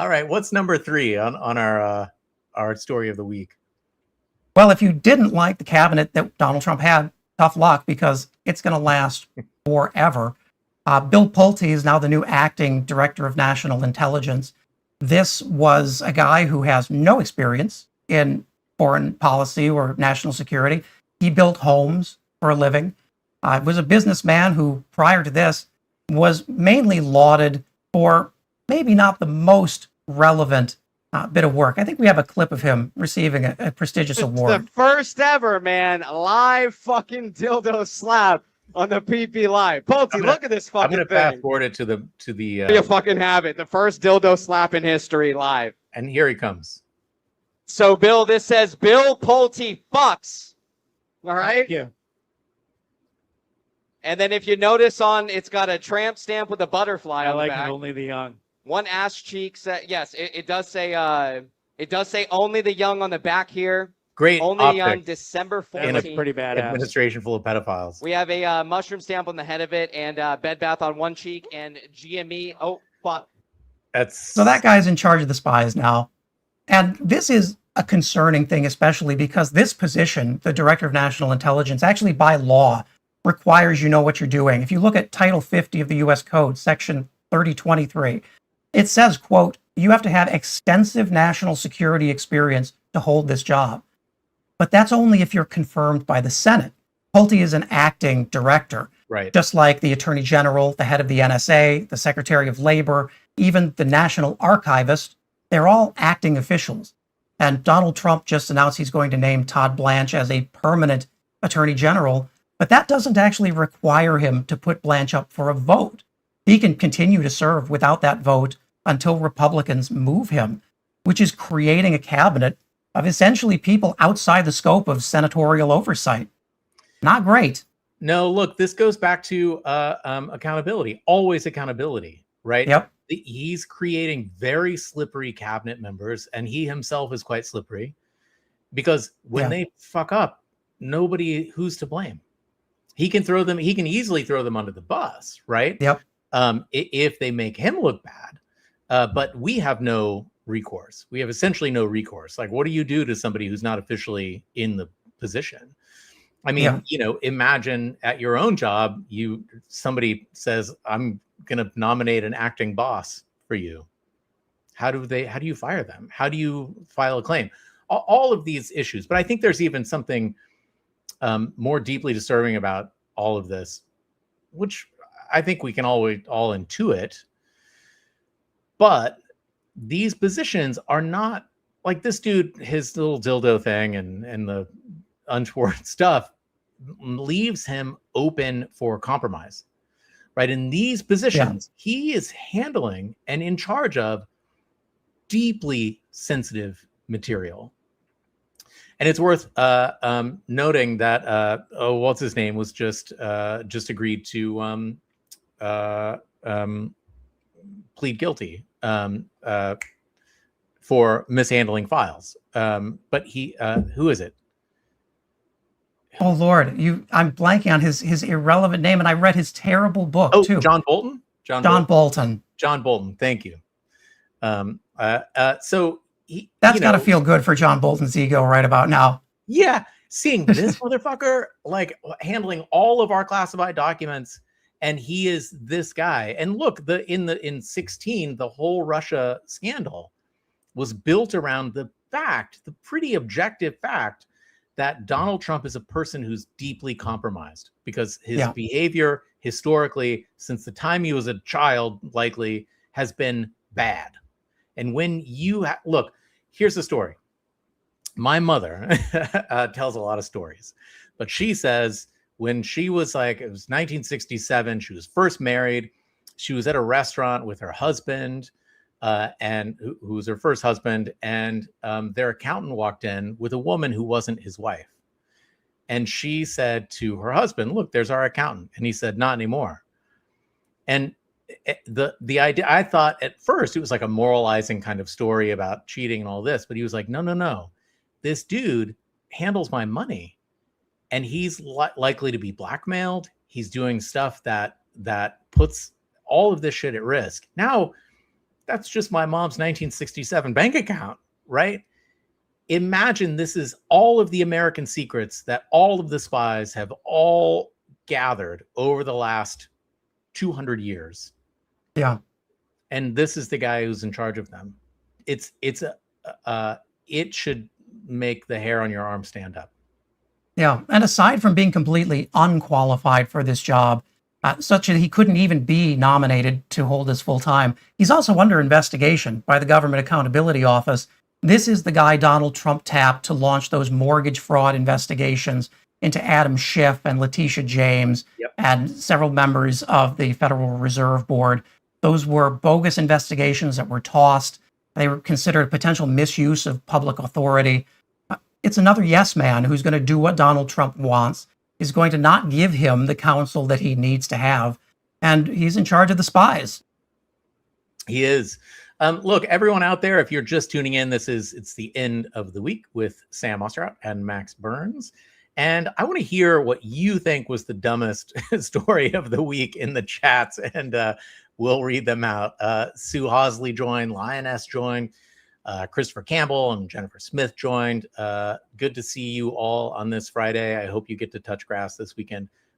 All right, what's number 3 on our story of the week? Well, if you didn't like the cabinet that Donald Trump had, tough luck because it's going to last forever. Bill Pulte is now the new acting director of national intelligence. This was a guy who has no experience in foreign policy or national security. He built homes for a living. Was a businessman who, prior to this, was mainly lauded for maybe not the most relevant bit of work. I think we have a clip of him receiving a prestigious award. The first ever, man, live fucking dildo slap on the PP Live. Pulte, look at this fucking thing. I'm gonna fast forward it to the. You fucking have it. The first dildo slap in history live. And here he comes. So, Bill, this says Bill Pulte fucks. All right. Yeah. And then if you notice it's got a tramp stamp with a butterfly on the back. Only the young. One ass cheek set. Yes, it does say only the young on the back here. Great. Only the young, December 14th. That looks pretty badass. Administration full of pedophiles. We have a mushroom stamp on the head of it, and Bed Bath on one cheek, and GME. Oh, fuck. So that guy's in charge of the spies now. And this is a concerning thing, especially because this position, the Director of National Intelligence, actually by law requires you know what you're doing. If you look at Title 50 of the U.S. Code, Section 3023, it says, quote, you have to have extensive national security experience to hold this job. But that's only if you're confirmed by the Senate. Pulte is an acting director, right? Just like the Attorney General, the head of the NSA, the Secretary of Labor, even the National Archivist, they're all acting officials. And Donald Trump just announced he's going to name Todd Blanche as a permanent Attorney General, but that doesn't actually require him to put Blanche up for a vote. He can continue to serve without that vote until Republicans move him, which is creating a cabinet of essentially people outside the scope of senatorial oversight. Not great. No, look, this goes back to accountability, always accountability, right? Yep. He's creating very slippery cabinet members, and he himself is quite slippery because when they fuck up, who's to blame? He can easily throw them under the bus, right? Yep. If they make him look bad, but we have no recourse. We have essentially no recourse. Like, what do you do to somebody who's not officially in the position? I mean, imagine at your own job, somebody says, I'm going to nominate an acting boss for you. How do you fire them? How do you file a claim? All of these issues. But I think there's even something more deeply disturbing about all of this, which I think we can all intuit. But these positions are not like this dude, his little dildo thing and the untoward stuff leaves him open for compromise, right? In these positions, he is handling and in charge of deeply sensitive material. And it's worth noting that what's his name was just agreed to plead guilty for mishandling files. But who is it? Oh Lord, I'm blanking on his irrelevant name, and I read his terrible book too. John Bolton. John Bolton. John Bolton. Thank you. So that's got to feel good for John Bolton's ego right about now. Yeah, seeing this motherfucker like handling all of our classified documents, and he is this guy. And look, in 16, the whole Russia scandal was built around the pretty objective fact that Donald Trump is a person who's deeply compromised because his behavior historically, since the time he was a child, likely has been bad. And when you look, here's the story. My mother tells a lot of stories, but she says when she was it was 1967, she was first married. She was at a restaurant with her husband, and who was her first husband, and their accountant walked in with a woman who wasn't his wife. And she said to her husband, look, there's our accountant. And he said, not anymore. And the idea, I thought at first it was like a moralizing kind of story about cheating and all this, but he was like, no. This dude handles my money, and he's likely to be blackmailed. He's doing stuff that puts all of this shit at risk. Now, that's just my mom's 1967 bank account, right? Imagine this is all of the American secrets that all of the spies have all gathered over the last 200 years. Yeah. And this is the guy who's in charge of them. It should make the hair on your arm stand up. Yeah. And aside from being completely unqualified for this job, such that he couldn't even be nominated to hold this full time, he's also under investigation by the Government Accountability Office. This is the guy Donald Trump tapped to launch those mortgage fraud investigations into Adam Schiff and Letitia James and several members of the Federal Reserve Board. Those were bogus investigations that were tossed. They were considered potential misuse of public authority. It's another yes man who's going to do what Donald Trump wants, is going to not give him the counsel that he needs to have, and he's in charge of the spies. He is. Look, everyone out there, if you're just tuning in, it's the end of the week with Sam Osterhout and Max Burns. And I want to hear what you think was the dumbest story of the week in the chats, and we'll read them out. Sue Hosley joined, Lioness joined, Christopher Campbell and Jennifer Smith joined. Good to see you all on this Friday. I hope you get to touch grass this weekend.